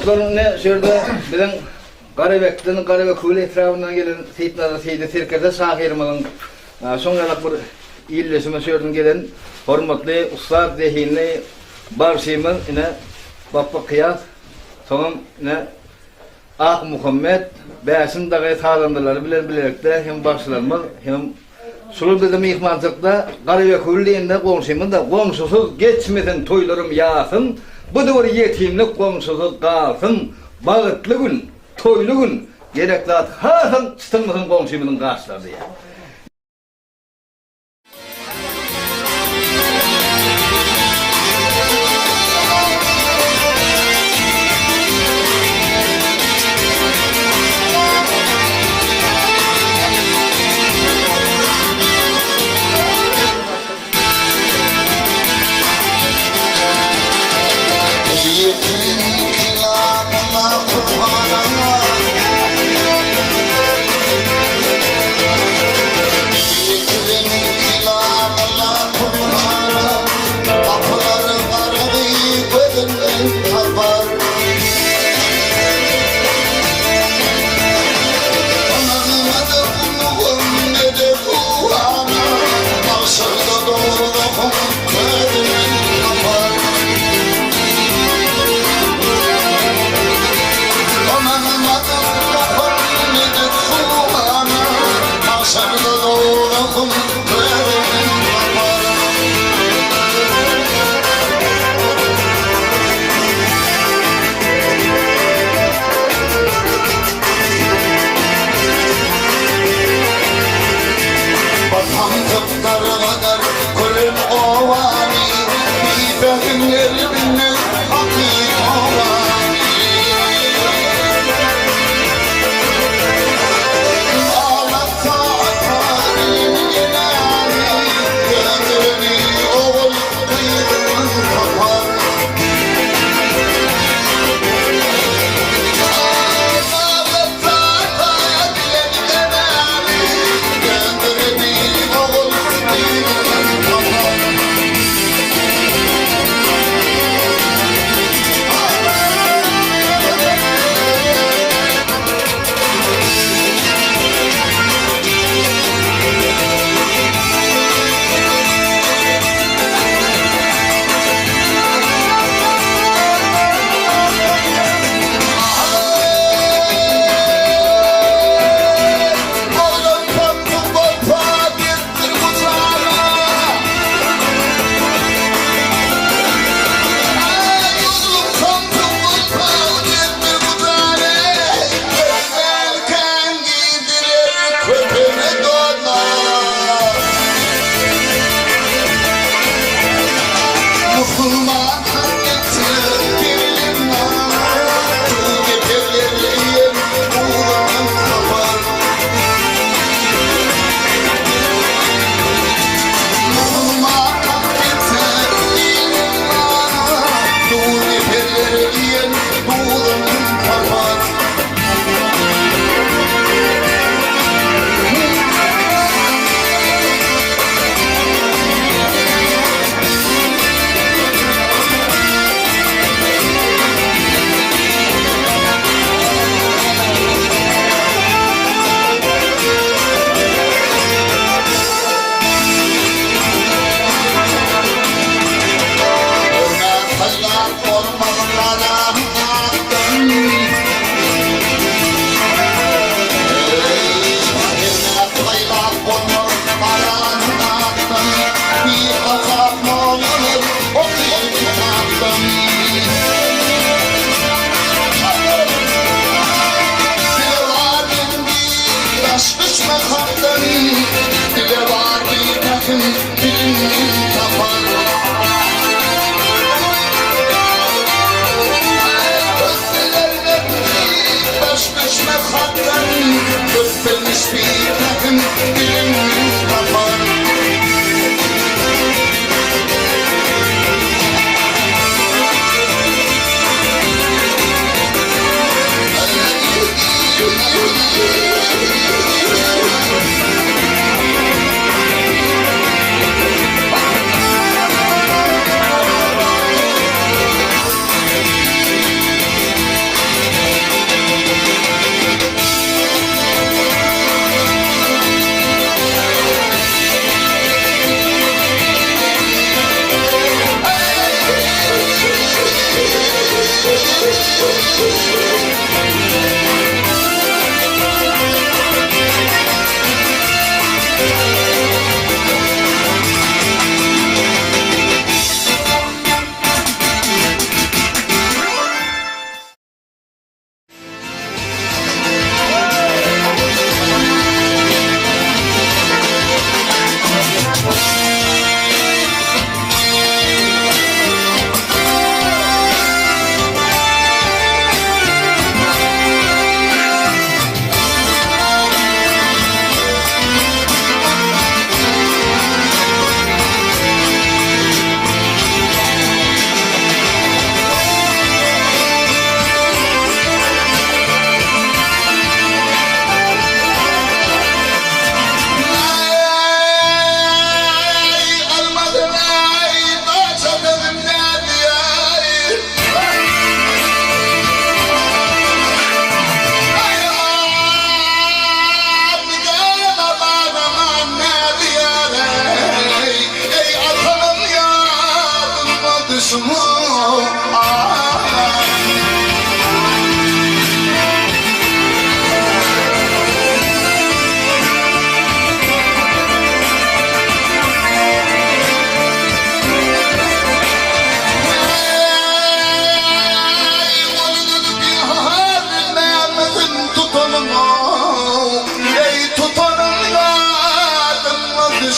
Hormatların ne şurada bizim Qarabek'ten Qarabek'ül etrafından gelen Seyitnazar Seydi Serkerde Sahirmalın sonralık bir iyilleşime şuradan gelen hormatlı ustad zehinli barşımız yine Bappa Kıyas sonun yine Ak Muhammed Bəsin dağı sağlandıları bilen bilerekte hem başlarımız hem Sulu bizim ihmancıkta Qarabek'ül deyinde komşumuz da komşusuz geçmeden toylarım yağsın. Bu doğru yetimlik komşusuz kalsın. Bağıtlı gün, toylu gün gerekli at hasın çıtılmasın komşumuzun karşıladı ya.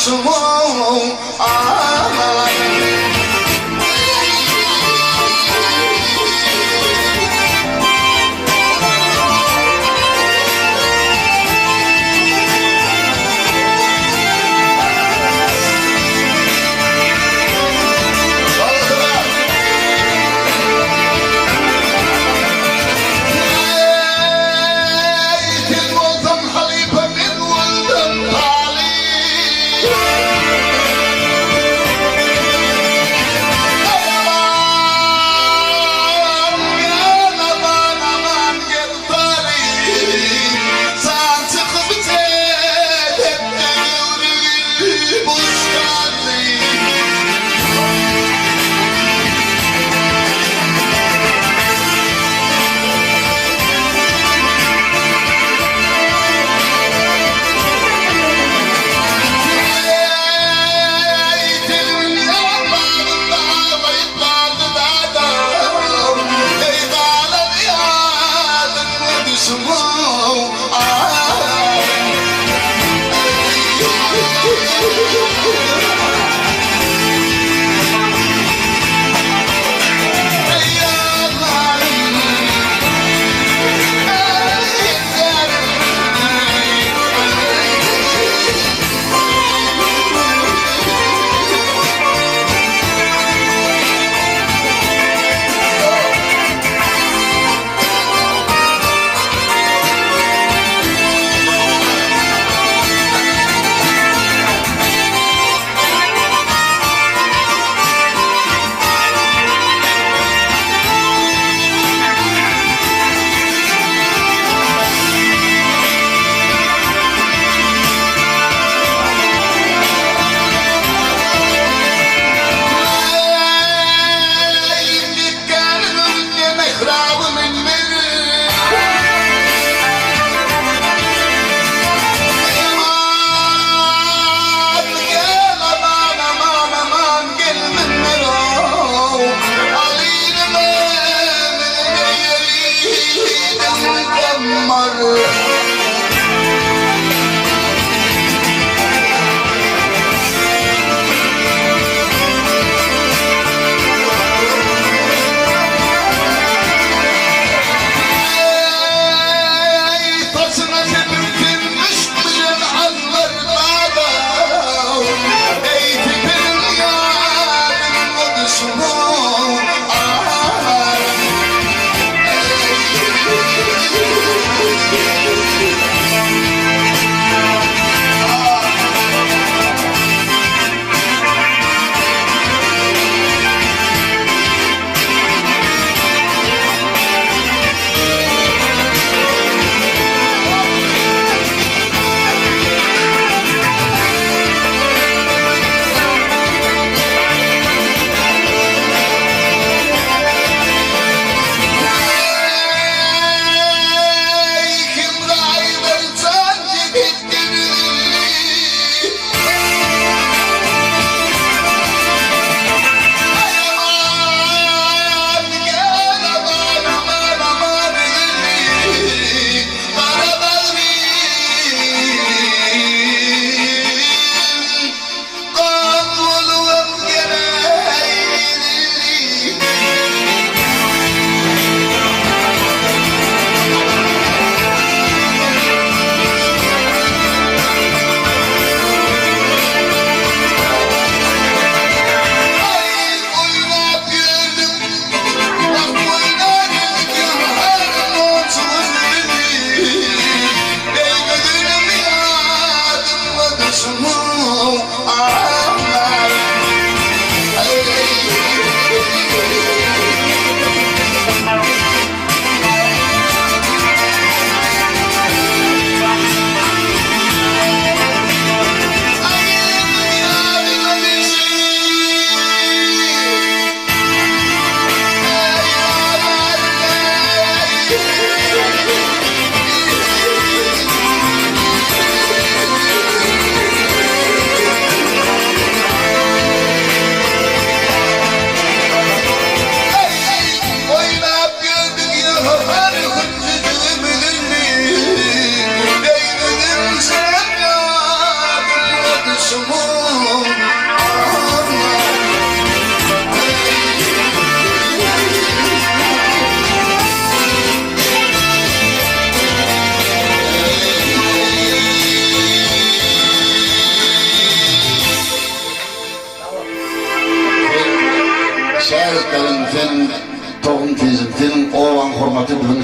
معصوم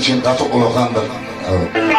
için katı ulakandır. Evet.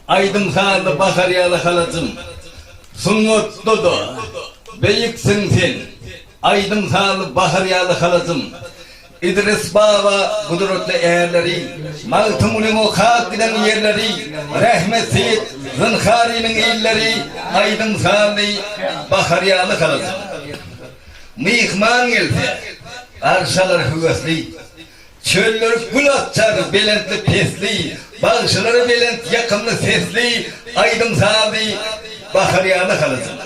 Aydım sağlı baharyalı halacım, sunut dodo, beyiksin sen. Aydım sağlı baharyalı halacım, İdris Baba kudretli eğerleri, Maltumu'nun o kalk giden yerleri, Rahmet Seyit Zınkhari'nin illeri, aydım sağlı baharyalı halacım. Mihman gelse, arşalar hüvesli, çöller gül atçar belentli pesli, Bagşylar belent, yakınlı sesli, aydım sağlı, baharyalı halacım.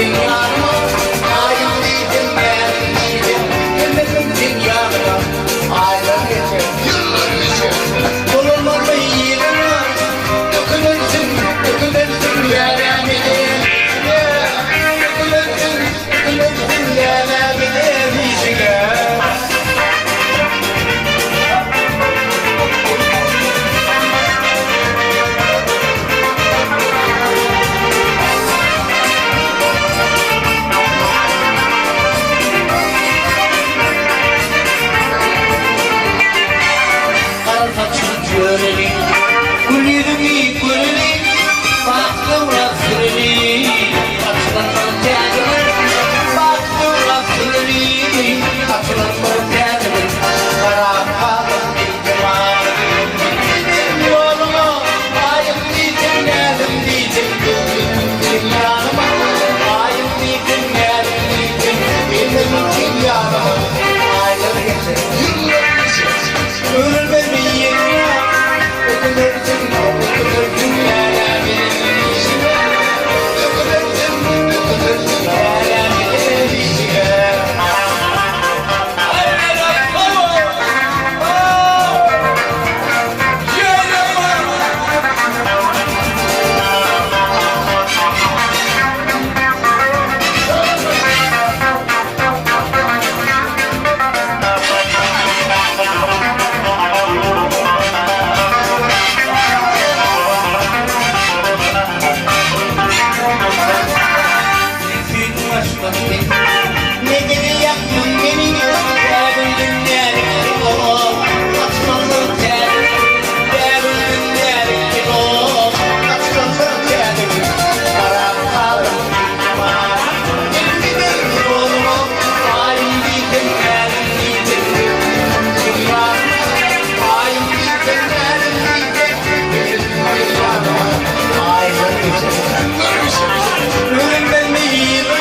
Senin için yanıma ayın bir gün gelmeyecek benim için yanıma aylar geçer yıllar geçer ölmemeyin ya ökülürsün hala benim işime ökülürsün hala benim işime Nedeni yaptın beni Derdim günlerim o Açmasın terim Derdim günlerim o Açmasın terim Karam kalım var Gidelim yoluma Halim bir günlerim gidelim var Halim bir günlerim gidelim Aylar geçer Ölüm ben miyim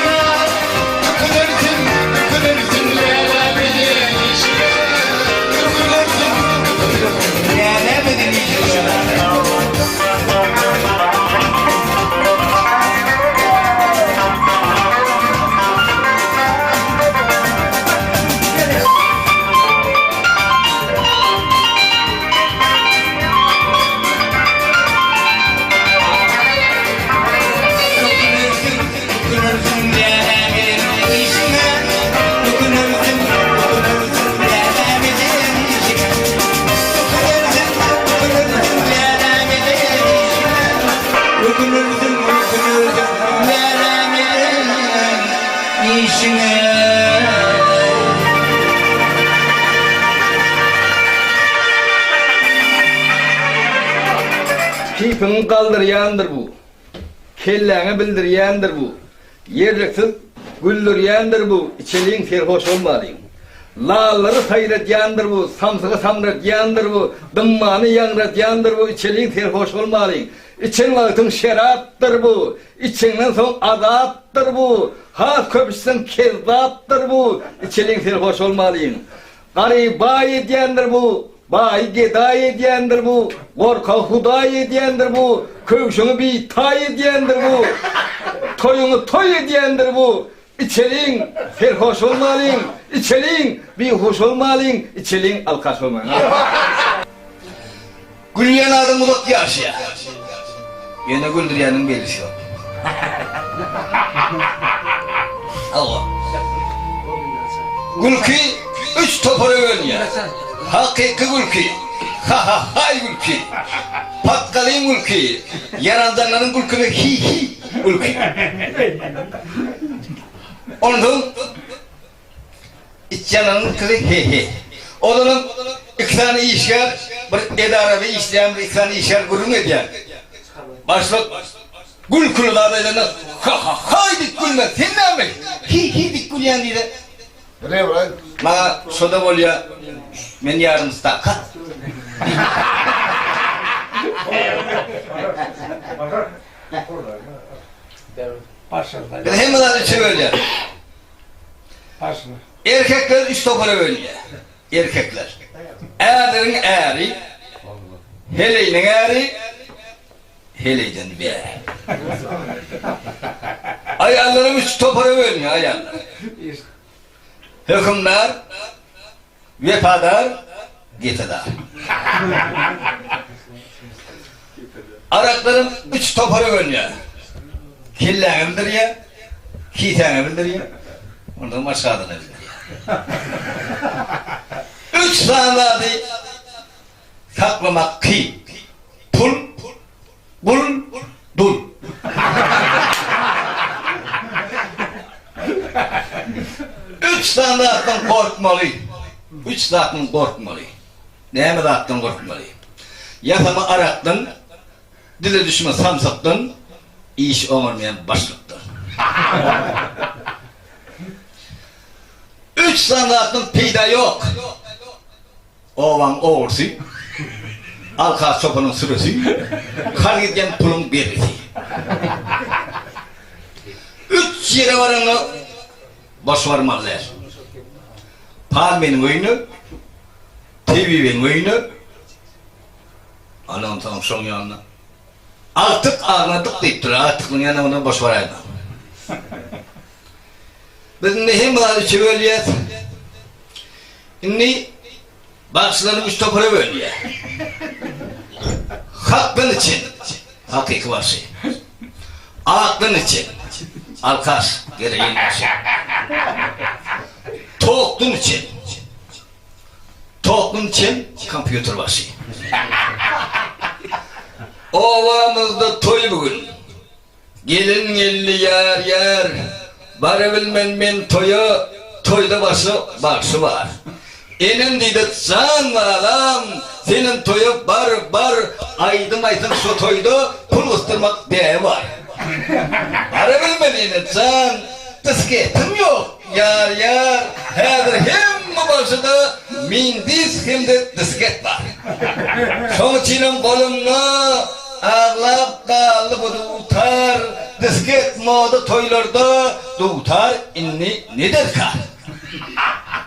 Keyfini kaldıryandır bu. Kelleni bildiryandır bu. Yerliksiz güldüryandır bu. İçeliğin serhoş olmalıyım. Lağları sayratyandır bu. Samsığı samratyandır bu. Dımmanı yanratyandır bu. İçeliğin serhoş olmalıyım. İçin vaktin şerattır bu. İçinden son azaptır bu. Has köpüşsün kezzaptır bu. İçeliğin serhoş olmalıyım. Gari bay ediyendir bu. Bay geday ediyendir bu. Korka huday ediyendir bu. Kövşünü bir tay ediyendir bu. Toyunu toy ediyendir bu. İçeliğin serhoş olmalıyım. İçeliğin bir hoş olmalıyım. İçeliğin alkaş olmalıyım. Gülyen adım ulak yaşaya Yine güldüryanın belisi yok Allah Gülki üç topara önye Hakiki gülki Ha ha hay gülki Patkalayım gülki Yarandanların gülkü ve hi hi gülki Ondan İç yananın gülkü ve he he Odanın iki tane işler bir edara ve işleyen bir iki tane işler gurur ediyor Başlık Gülkülü dağdaylarına Ha ha hay dik gülme sen ne yapayım Hi hi dik gülyen diye Ne var? Bana soda bol ya Ben yarım stak Ben hemen adı çeviriyor Erkekler üç topara bölüyor Erkekler Erlerin eri Heleyinin eri Heleyden bir eri Ayarlarım üç topara bölünüyor ayarlar Hükümdar Vefadar Getedar Arakların üç topara bölünüyor Killeğini bildiriyor Kiteni bildiriyor Ondan aşağıdan bildiriyor Üç sanatı saklamak ki pul, bul, dul. Üç sanattan korkmalı. Üç sanattan korkmalı. Neyme zattan korkmalı? Yatama araktın, dile düşme samsaktın, iş olmayan başlıktın. Üç sanatın peyda yok. Ovan oğursu, alka çopanın sürüsü, kar giden pulun birisi. hiç yere varanı boş varmazlar. Palmenin oyunu, TV'nin oyunu, anam tamam şun yanına. Artık ağladık deyip duruyor, artık bunun yanına ona boş varaydı. Bizim nehim var içi bölüyet. Şimdi Bagşyların 3 topara bölüyor. Hakkın için, hakiki var şey. Aklın için, alkaş, gereğin şey. Toklun için, kompütür var şey. Ovamızda toy bugün. Gelin gelli yer. Barabilmen men toya, toyda başı var. Enin dedi can valam, senin toya bar, aydım şu toyda pul ıstırmak diye var. Barabilmen eni can, tısketim yok yar, hazır hem başıda min diz hem de tısket var. Şoň çinim kolumna ağlap kalıp tutar, disket moda toylarda tutar inni nedir kar?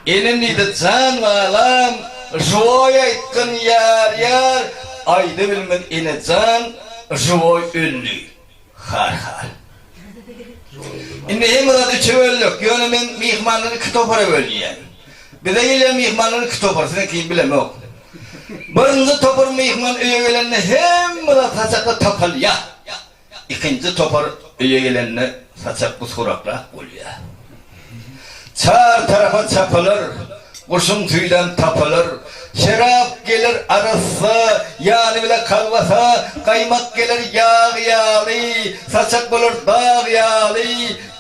Enin neydi can valam, joy aytkın yar, aydı bilmen eni can, joy ünlü, har. Inni hem burada çöllük, yönü men mihmanları kitopara bölüyen. Bir de gele mihmanları kitoparasını kim bilem yok. Birinci topar mihman öye gelenine hem burada saçaklı topal ya. İkinci topar öye gelenine saçaklı surakla oluyor. Çar tarafa çapılır, kurşun tüyden tapılır. Şerap gelir arası, yani bile kalvasa, kaymak gelir yağlı, saçak bulur dağ yağlı,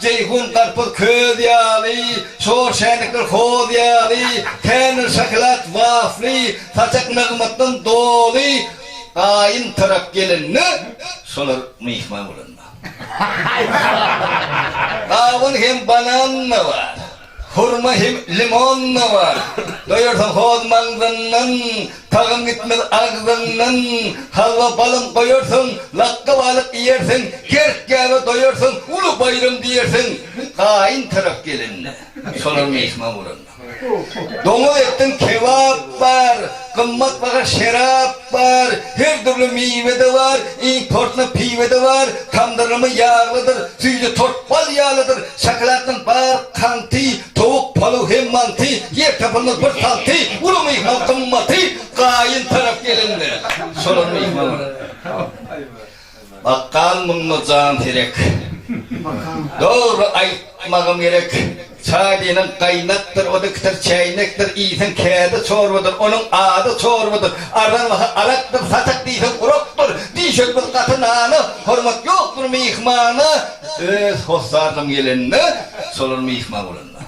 ceyhun karpuz köz yağlı, şor şenlikler koz yağlı, tenir şaklat vaflı, saçak mıgmıttın dolu, kayın taraf gelinni, solar mihman bulunma. Kavun hem bananla var. Hurma hem limon var. Doyursun hoz mangzından, tağım gitmez ağzından, halva balın koyursun, lakka balık yersin, gerk gâbe doyursun, ulu bayram diyersin. Kayın taraf gelinne, solar mihman bulunma. Domuz ettin kebap var, kımmat bakar şerap var, her türlü meyve de var, importlu pive de var, kandırımı yağlıdır, suyu torpal yağlıdır, şakalatın var, kanti, tavuk palu hem mantı, yer tapılmaz bir saltı, ulu mihman kımmatı, kayın taraf gelindi. Solar mihman. Bakkal mınna can terek, doğru aytmağım gerek. Çayının kaynaktır, o da kıtır çaynaktır, iyisen kağıdı çorbadır, onun adı çorbadır. Ardan alaktır, saçak değilsin kuroktur, dişök bir katınanı, hormat yoktur mihmanı. Hossardım gelinni, solur mihman olunna.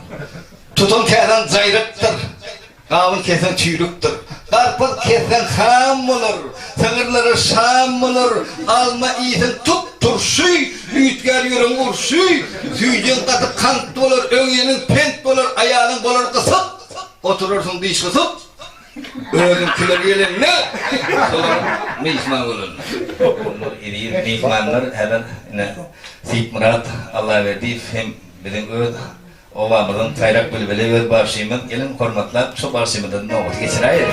Tutun kağıdan zayrıktır, kavun kesen çüyrüktür. Karpuz kesen ham olur, sığırları şam olur, alma iyisen tut turşuy, ütger yürün urşuy, süycün katı kant olur, önyenin pent olur, ayağının bolur kısıp, oturursun diş kısıp, öğün küler gelinne, sonra mihman olur. Mihmanlar hemen Seyit Murat Allah verdi, hem bizim öğün ovamızın tayrak bülbeli öğün başıyımın, gelin hormatlar, şu başıyımdan nohut geçireyim.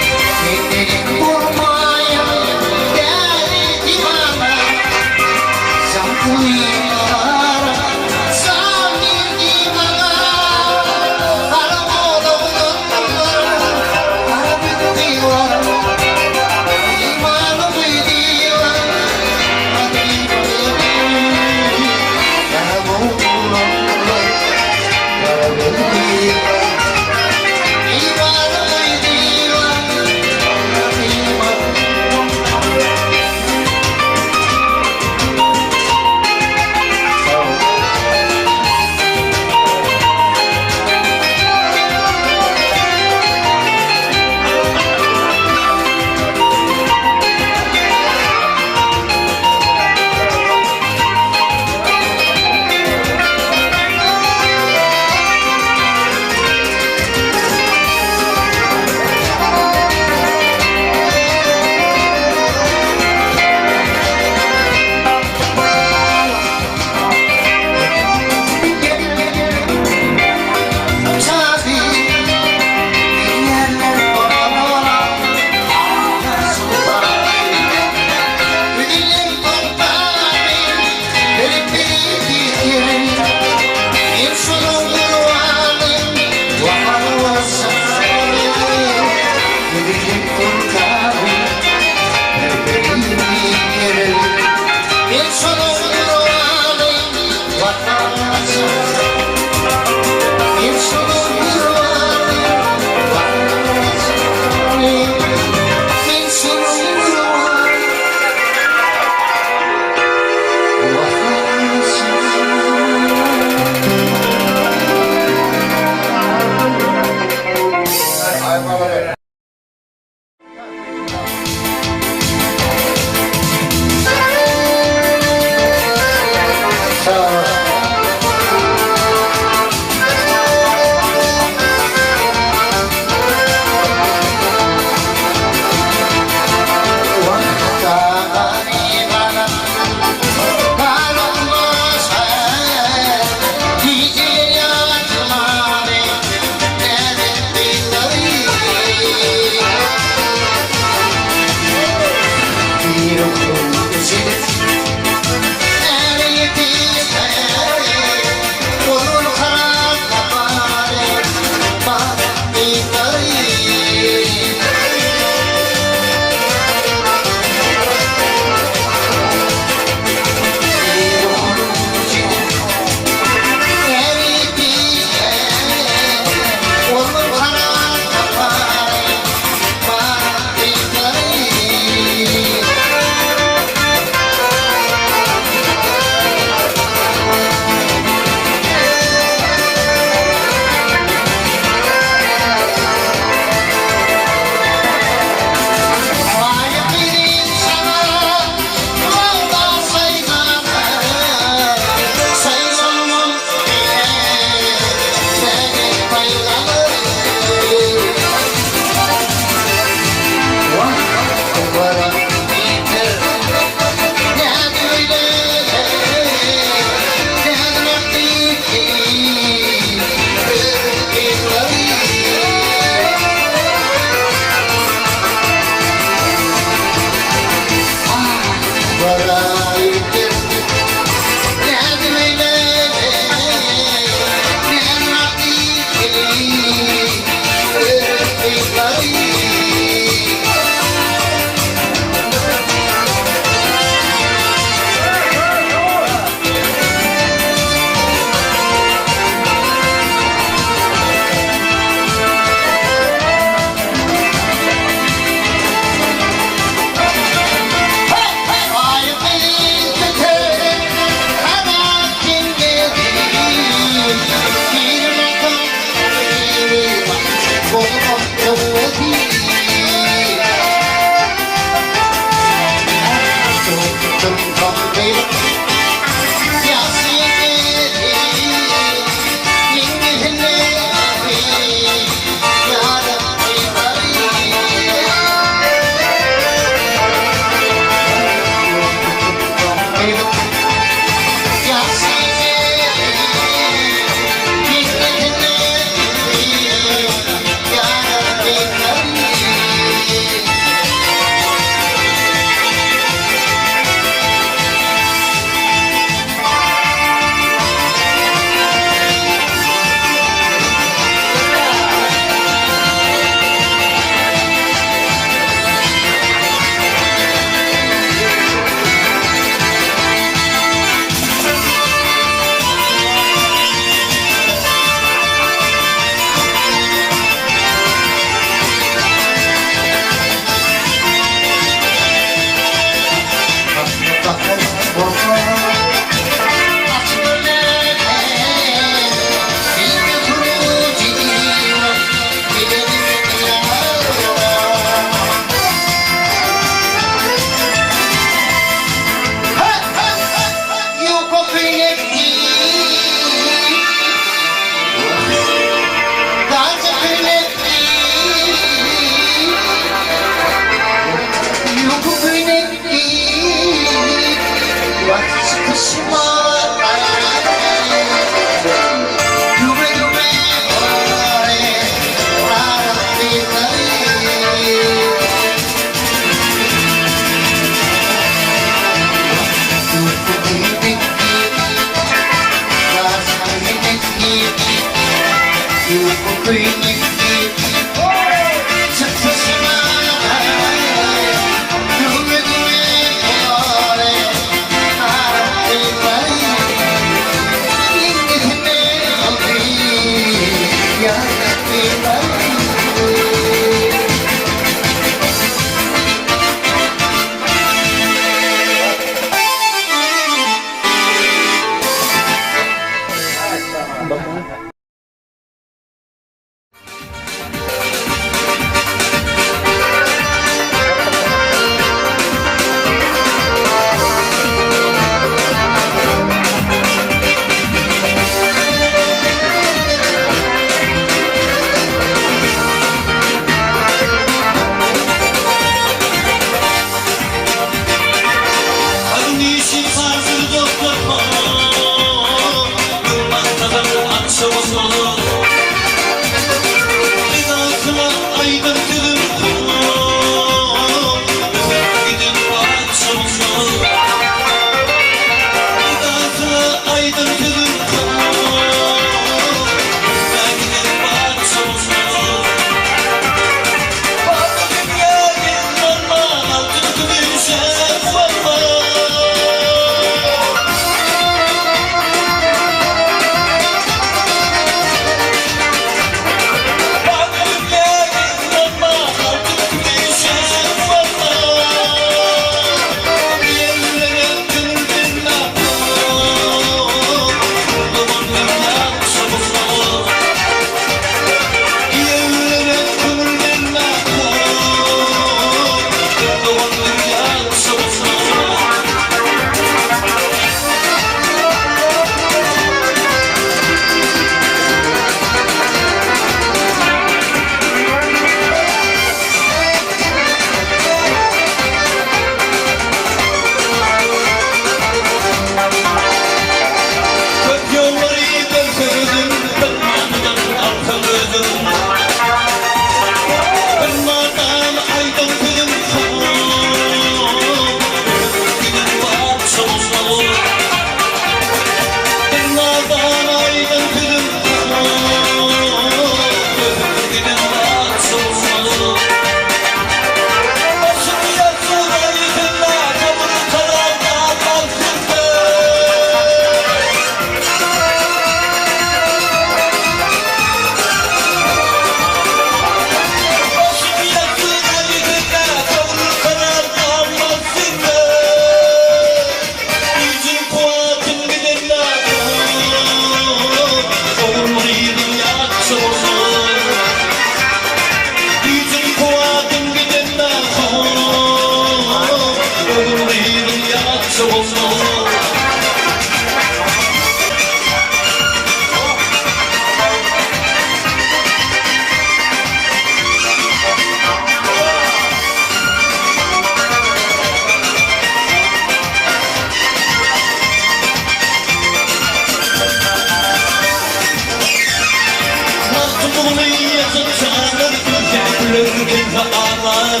ağlar.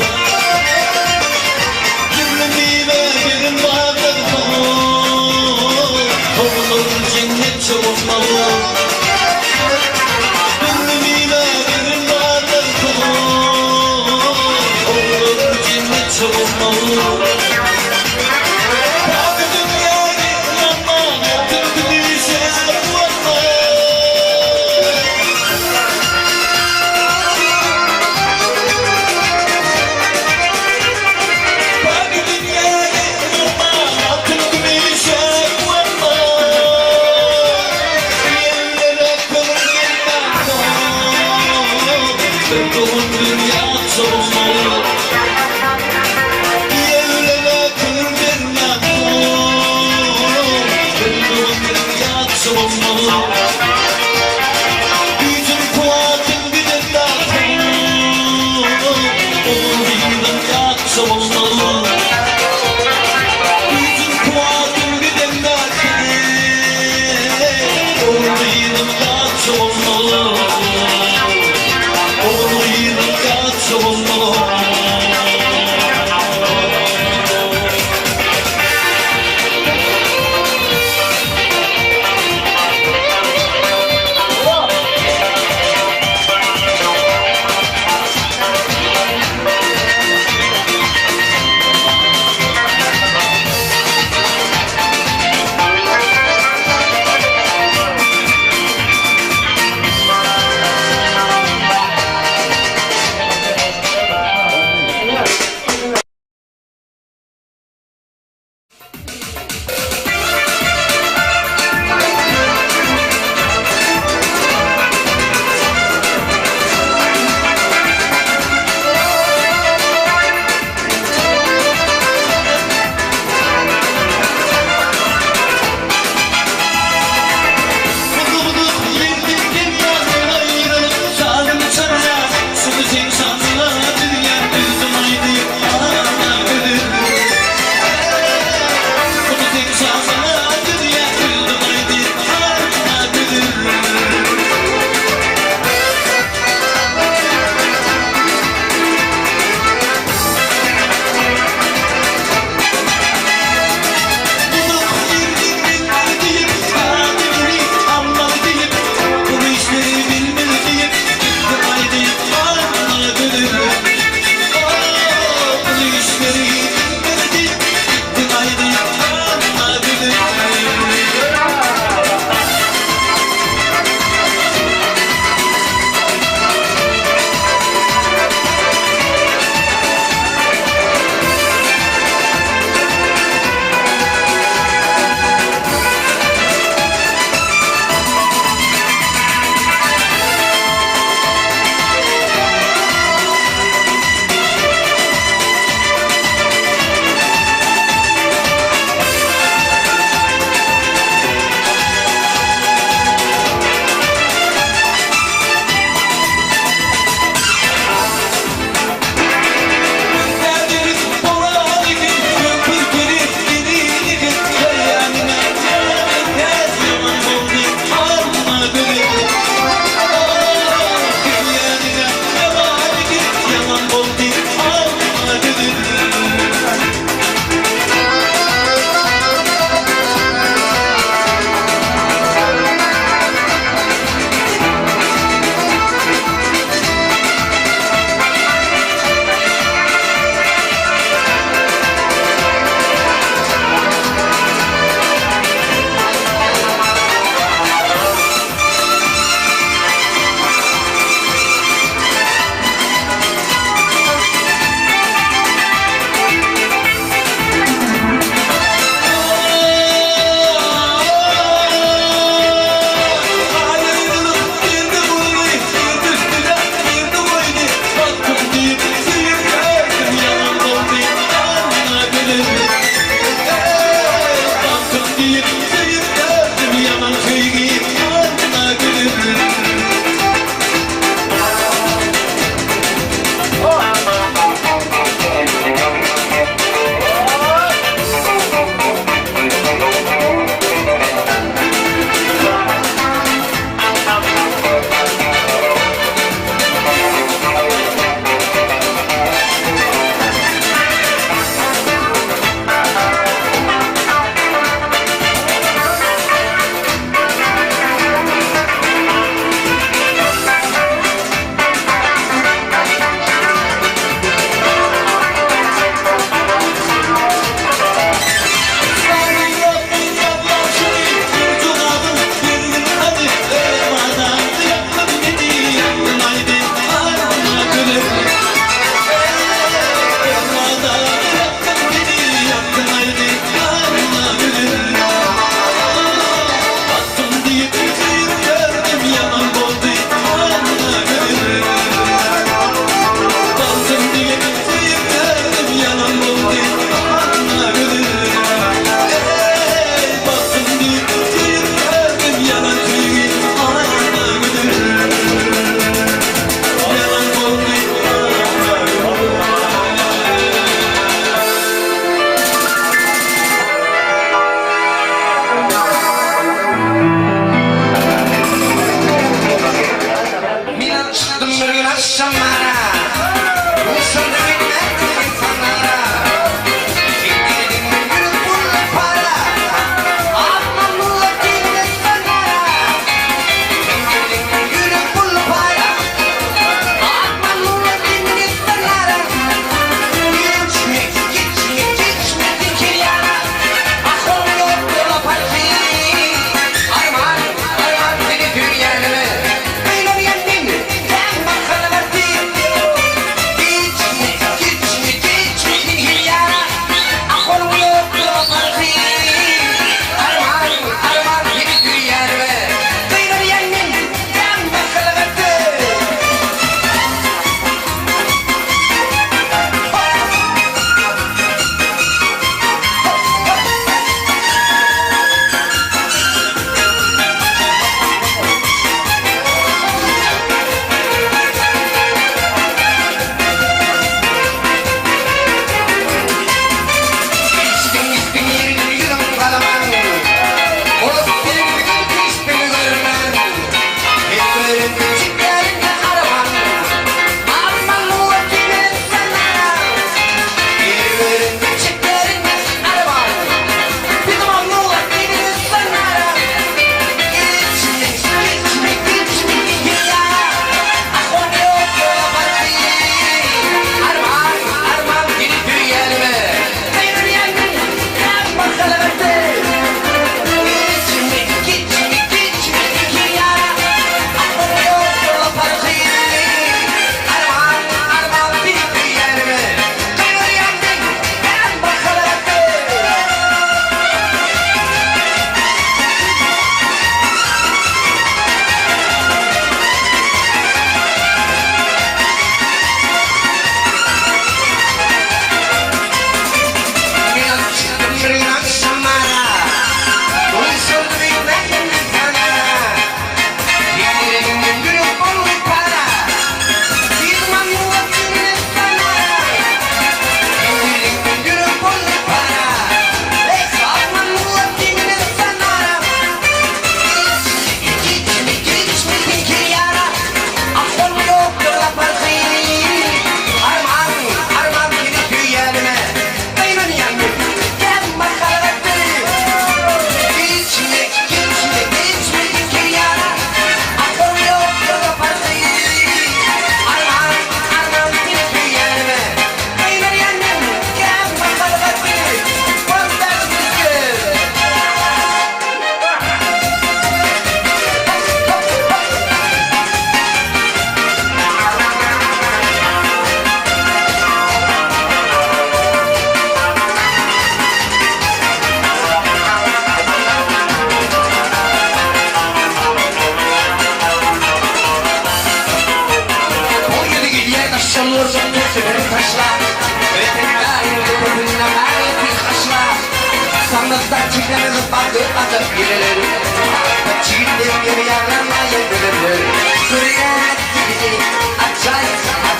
Cümlemiyle gelin vardır olur cennet çoğunmalı. Cümlemiyle gelin vardır olur cennet çoğunmalı.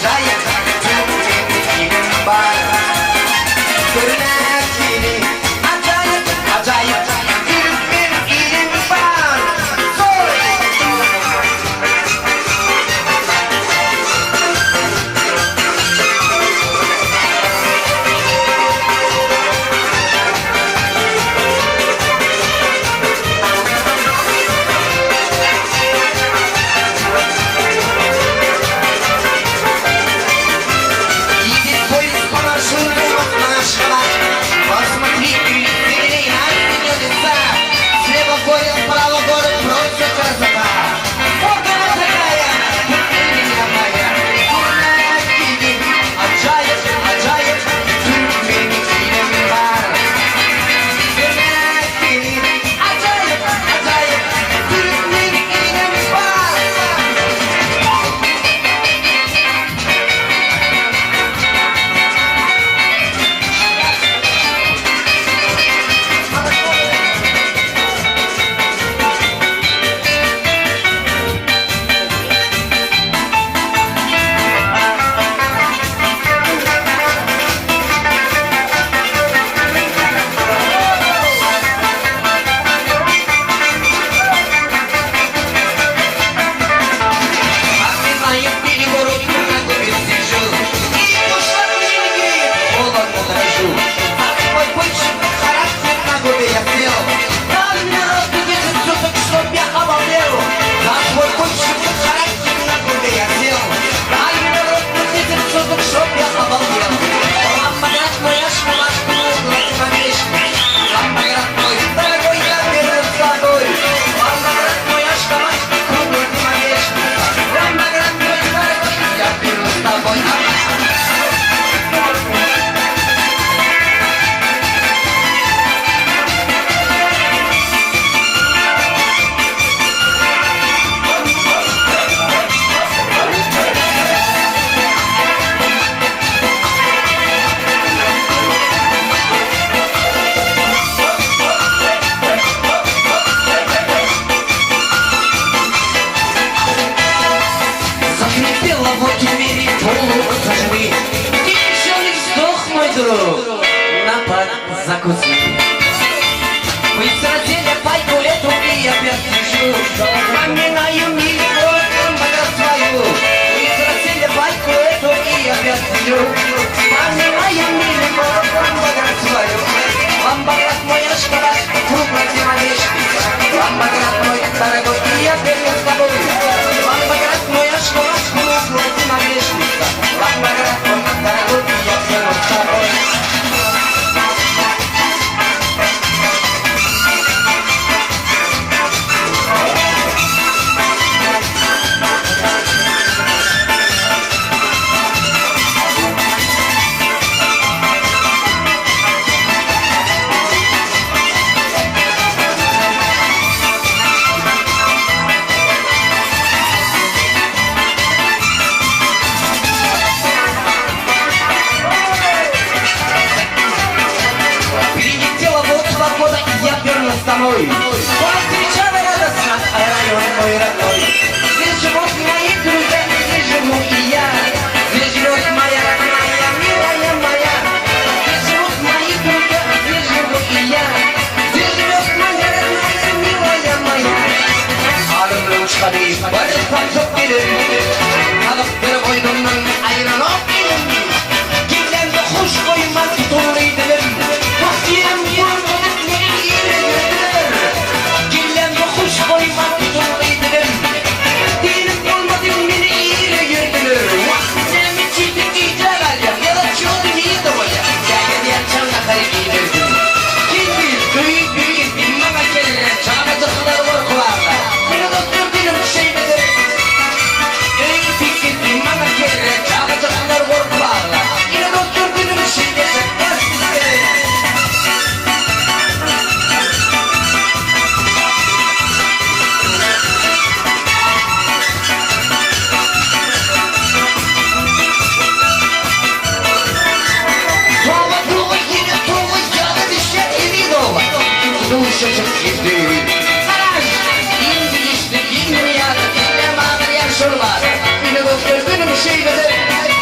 acayip Türkmenim var Görünekini acayip acayip Türkmenim var Закуси. Вы сразили пайку эту и опять пишу. Поминаю милую мою свою. Вы сразили пайку эту и опять пишу. Поминаю милую мою свою. Вам богат мой шкала, круглая зимовечка. Вам богат мой дорогой, и я верю с тобой. Вам богат мой шкала, круглая зимовечка. Вам богат мой дорогой, и я верю с тобой. Домой. Повстречала радостно район мой родной. Здесь живут мои друзья, здесь живу и я. Здесь живет моя родная, милая моя. Здесь живут мои друзья, здесь живу и я. Здесь живет моя родная, милая моя. Alımlı uçları, barıştan çok gelir. Kalıptır boynumdan ayrılıp gelir. Kimden de hoş koymaz tutuluydular. Vaktiyelim vurmadık ne iyi. Kuş koymak zorundaydım. Dilim olmadım beni iyiyle gördüler. Vaktim içinde iyiceler ya da çoğu iyi doğacak. Gel yançanla karıyı Şimdi büyük bilmem akelle çağırdıklar korkularla. Beni doktor dilim şeyleri. Büyük bilmem akelle çağırdıklar korkularla. Yine doktor dilim şeyleri. Çocuk girdi. Halaç! İndi işte, bilmiyor ya da dinle mağdur yaşırlar. Yine doktor günüm şeyleri.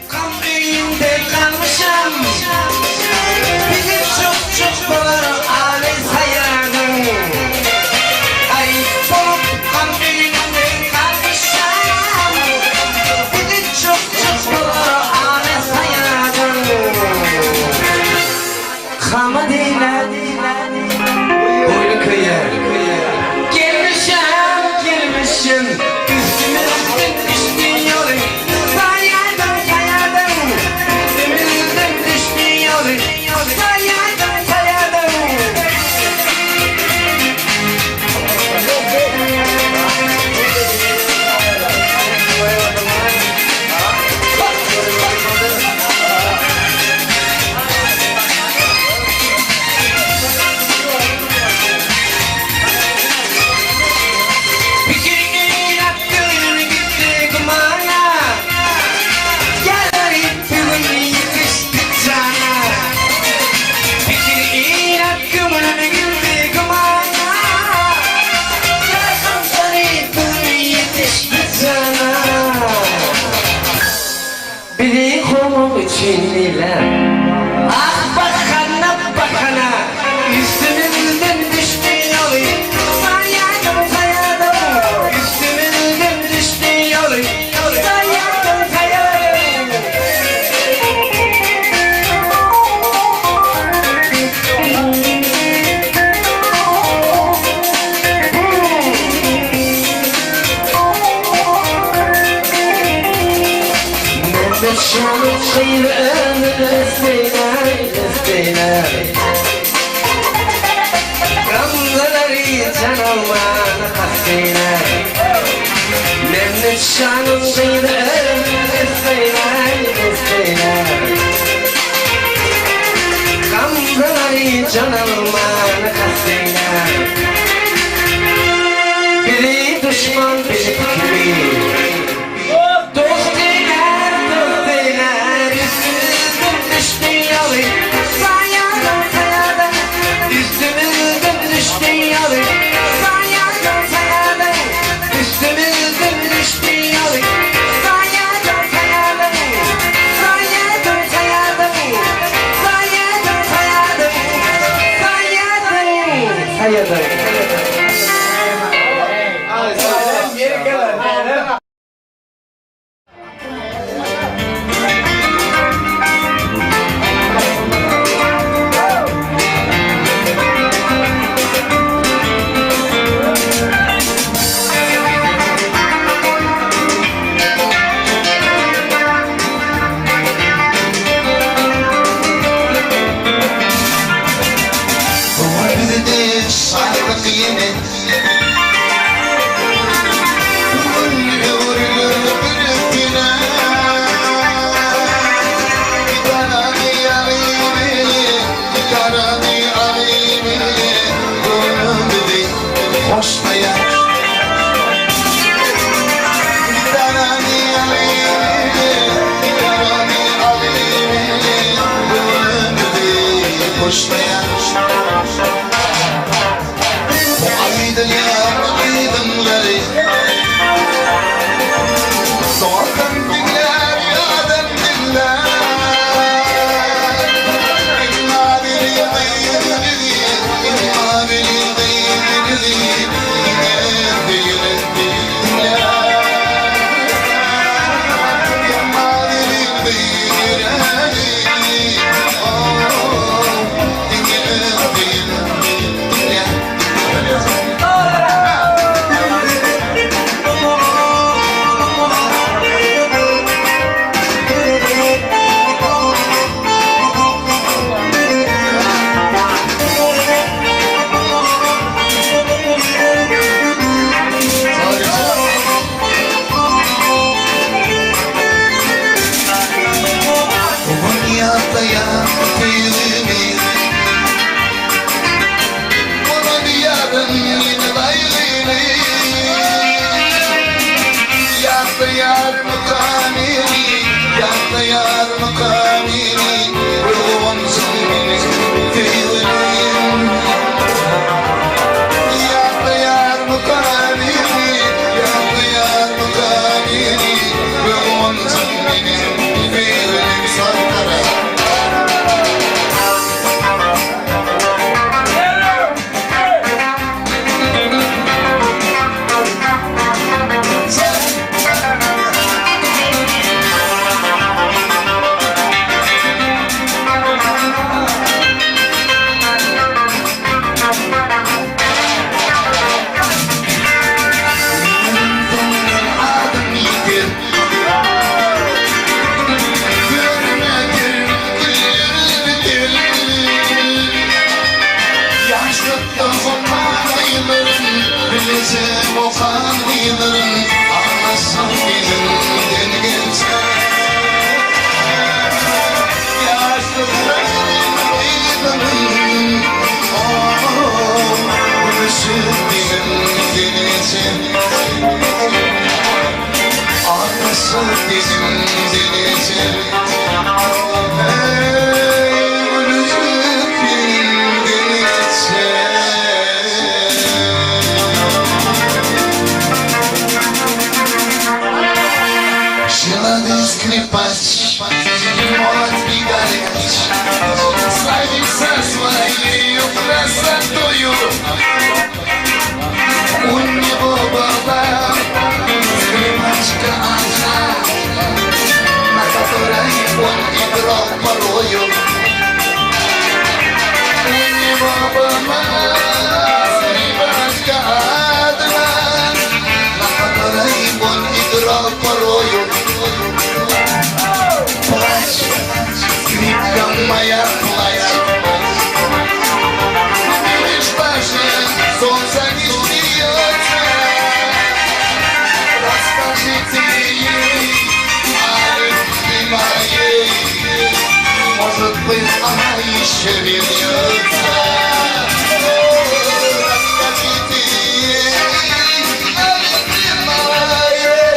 Kan büyüğünde kalmışam. Bizim çok dolar alem sayardım. Ay bulup kan büyüğünde kalmışam. Bizim çok dolar alem sayardım. Kama değiller, boynu kıyar. Gelmişim, üstümüzden düştü yolu. Sayardım, üstümüzden düştü yolu. Sayardım. Fikrin aklın gitti kumana. Yarın bugün yetiştik sana. Fikrin aklın gitti kumana. Yarın bugün yetiştik sana. Biri kolum içindiler. Ah bakana, üstümüzden düştü yolu. Sayardım, üstümüzden düştü yolu. Sayardım. Mehmet Şah'ın kıyırını isteyler. Gamzeleri can olmana hasteyler. Mehmet Şah'ın kıyırını isteyler. Gamzeleri can olmana hasteyler. Biri düşman, biri fikri. Dost eyler, üstümüzden düştü yolu. Sayardım, üstümüzden düştü yolu. Sayardım, üstümüzden düştü yolu. Sayardım. Saydık yine Yüzüm okan yılların anlasam dilimden geçer. Yaşlıların yılların gülüşüm dilimden geçer. Anlasam dilimden geçer. Скрипач, молод и горяч, славится своею красотою. У него была скрипачка одна, на которой он играл порою. У него была скрипачка одна, на которой он играл порою. Плачь, скрипка моя, плачь. Видишь, даже солнце не смеется. Расскажите ей о любви моей. Может быть, она еще вернется. Расскажите ей о любви моей.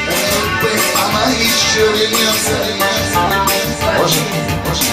Может быть, она еще вернется. Может, может.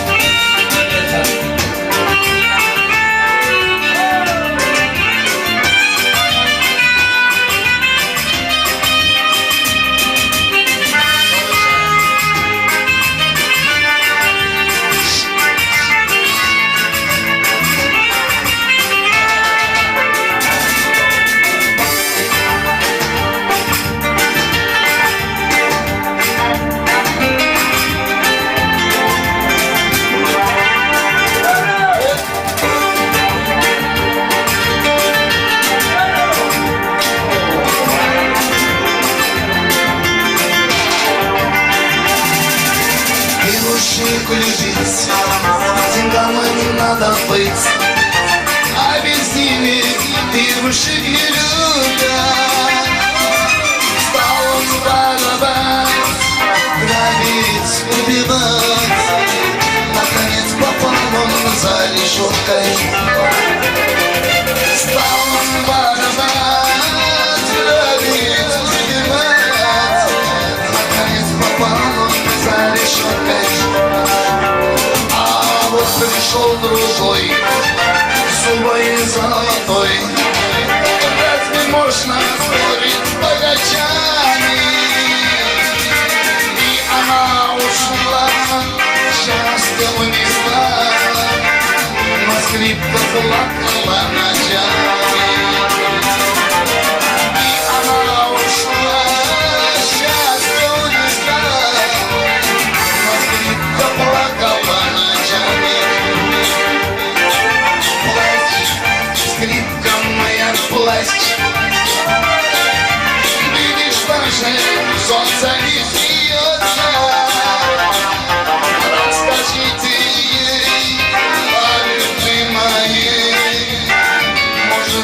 Любить, деньгам не надо быть, а без ними девушек не любят. Стал он воровать, грабить, убивать. Наконец попал он за решеткой. Стал он воровать, грабить, убивать. Наконец попал он за решеткой. Пришел другой, зубой золотой. Разве можно спорить с богачами? И она ушла, счастья унесла, но скрипка плакала ночами. И она ушла, счастье унесла, но скрипка плакала ночами. Скрипка моя, плачь. Видишь, даже солнце не смеется. Расскажите ей о любви моей. Может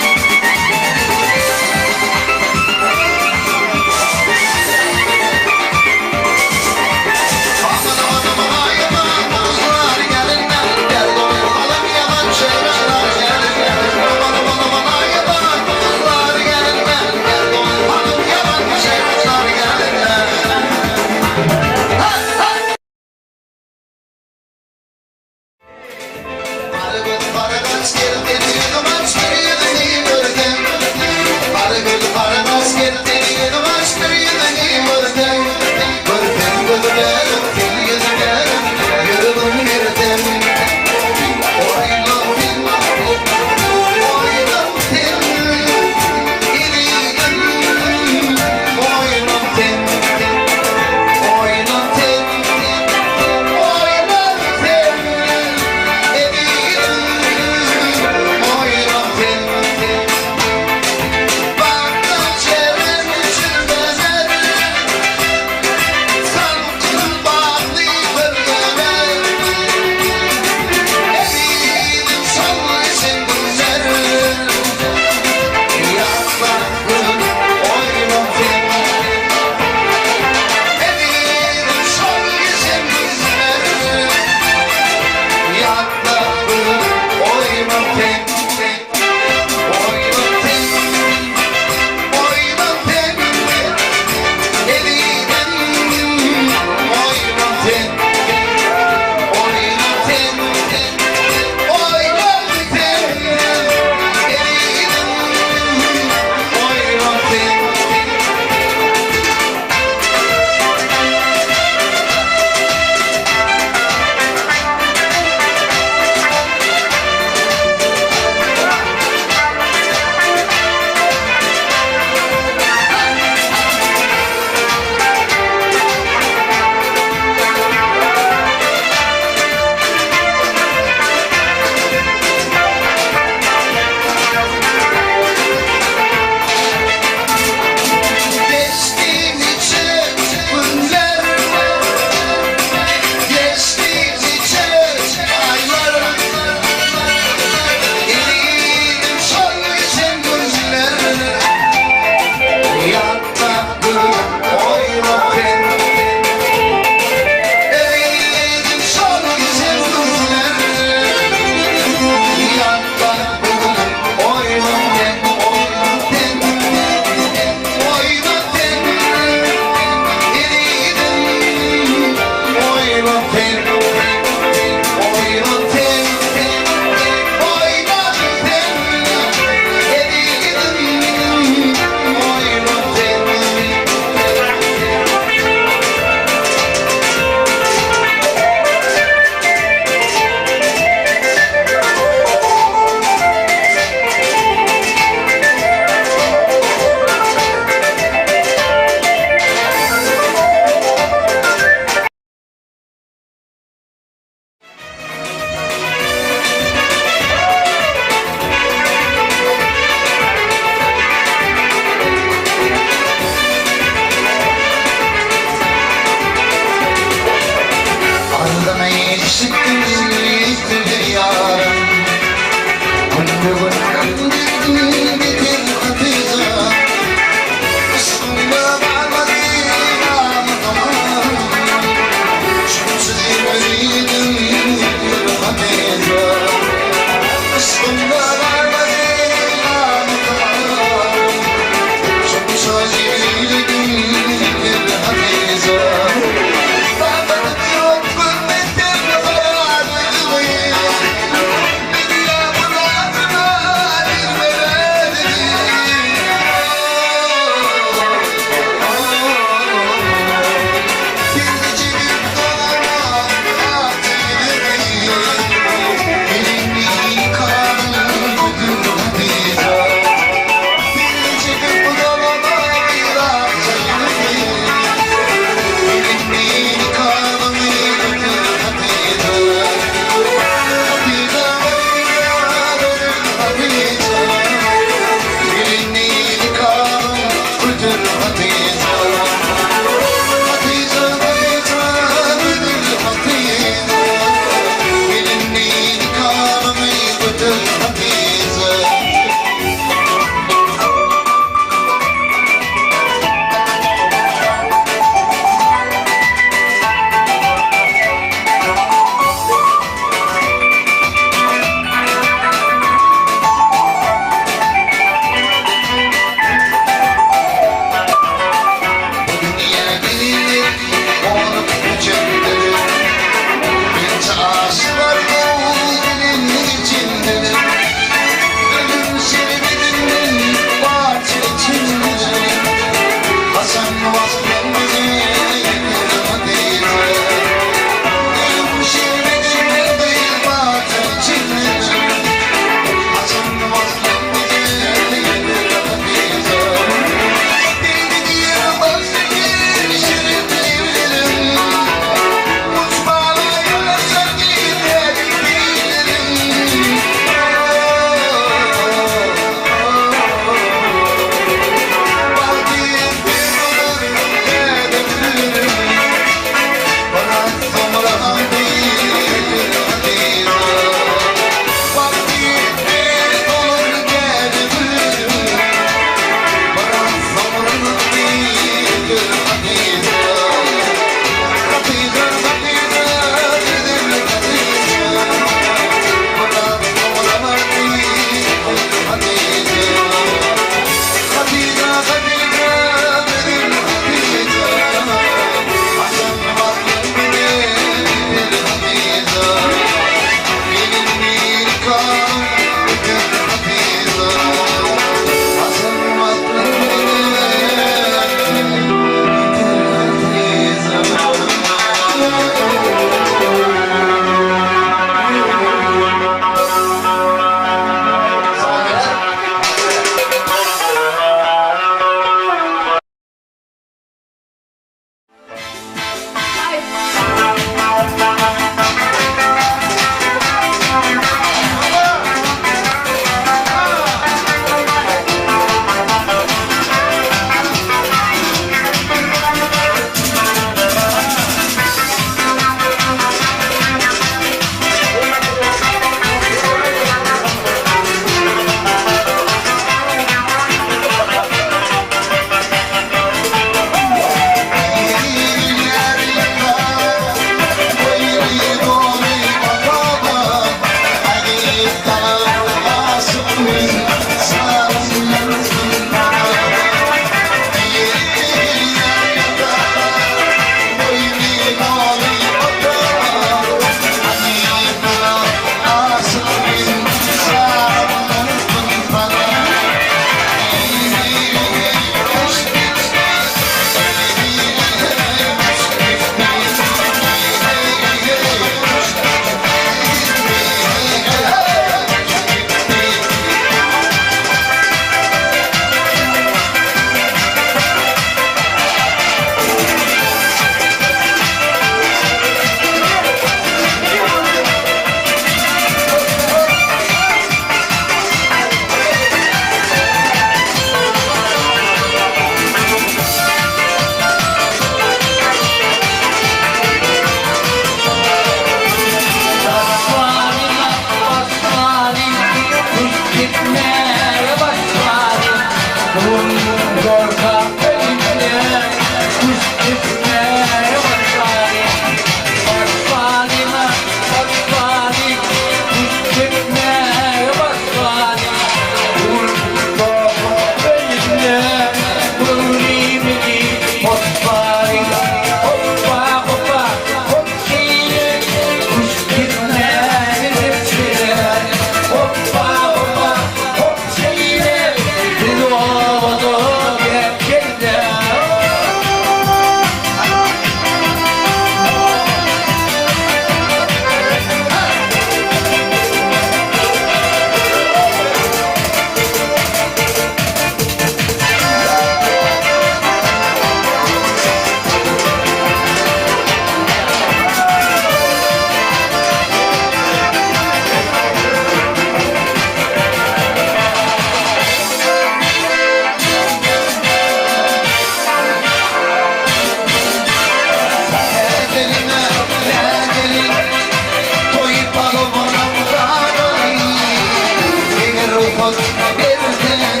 ruhun birden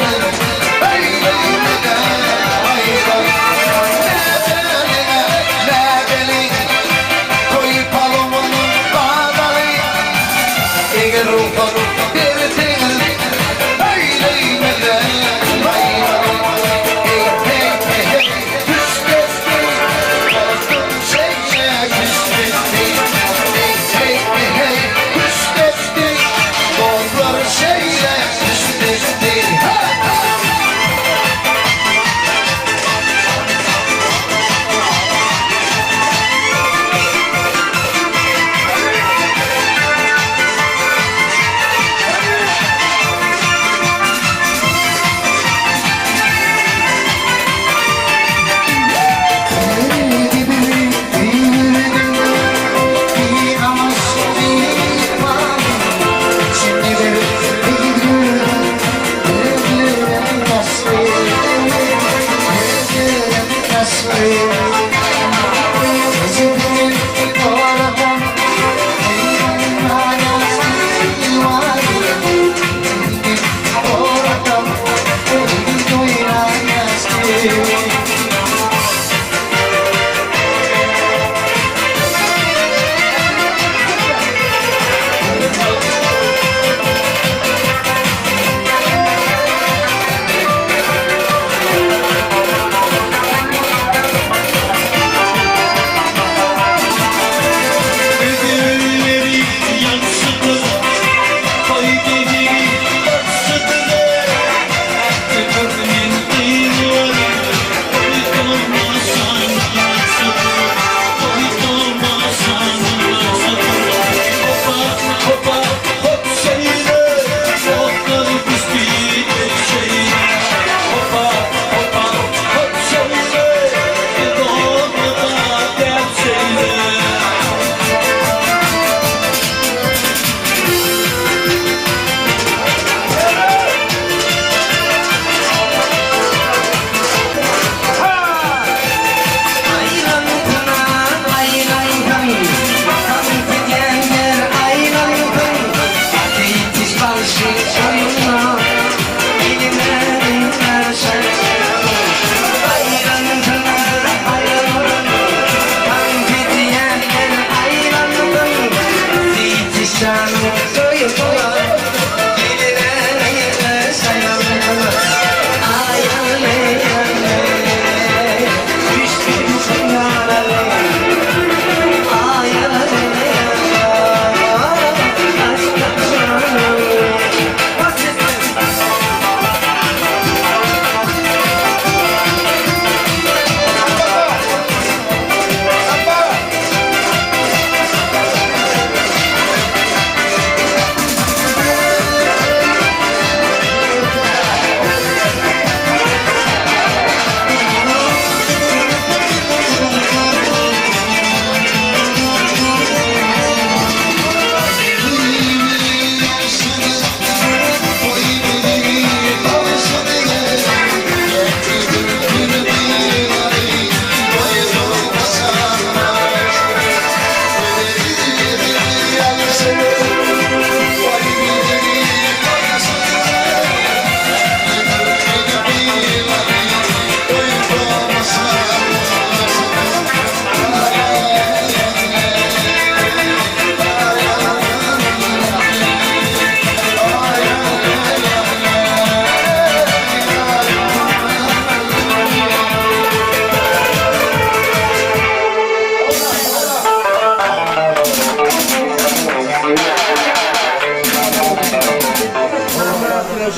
Öyleyimden hayran Ne beni koyup alımının bağdalı Eğer ruhun birden Öyleyimden hayran Hey hey hey Küstesti Bozdum şeyce küstesti Hey hey hey Küstesti Bozlar şeyle küstesti Ödülleri yansıdı, koy geceyi yansıdı. Ömrümün yılları, koydurmasan yansıdı, koydurmasan yansıdı. Hopa hop şeyle, yokları büstüyü şeyle. Hopa hop şeyle, doğru da gel şeyle. Ayran kınar, ayran kan. Bakan gidenler ayran kan. Yetiş başı soyuna, eline dinler şarkı. Ayran kınar, ayran kan. Bakan gidenler ayran kan. Yetiş başı soyuna, eline dinler şarkı. Ayran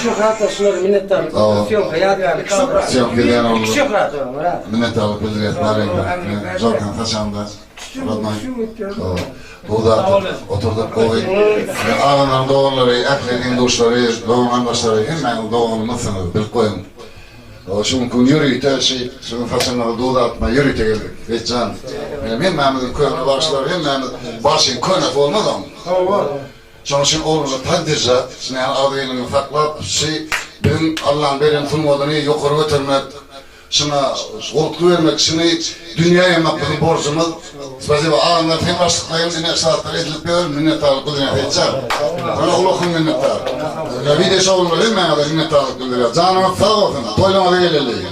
Şu haftasınlar minnettarlık. Tamam. Yok hayat yani. Çok güzel oldu. Çok rahat olun. Rahat. Minnettarlık bildiretler Zorkan Hasan'da Bu da oturduk koyup ağaların doğanları, eklerin dostları, doğan arkadaşları hemen doğanını sınır bilip koyun. Şunun kun yürüyte şey, şunun Hasan'la doğda atma yürüyte geldik. Hiç can. Hem Mehmet'in köyüne başlar, hem Mehmet başın köyüne olmaz ama. Şunun için oğlunu takdirce, şimdi adıyla ufaklat şey, benim Allah'ın benim tulmadığını yukarı götürmek, şuna oltu vermek, şunu dünya yemek bizim borcumuz. Spasiba ağanlar tekrarlıklayım, yine saatler edilip bir minnettarlık bildireyim. Edeceğim. Bana ulukun minnettar. Bir de şovulur değil mi? Minnettarlık bildireyim. Canımız sağ olsun. Toylama da gelelim.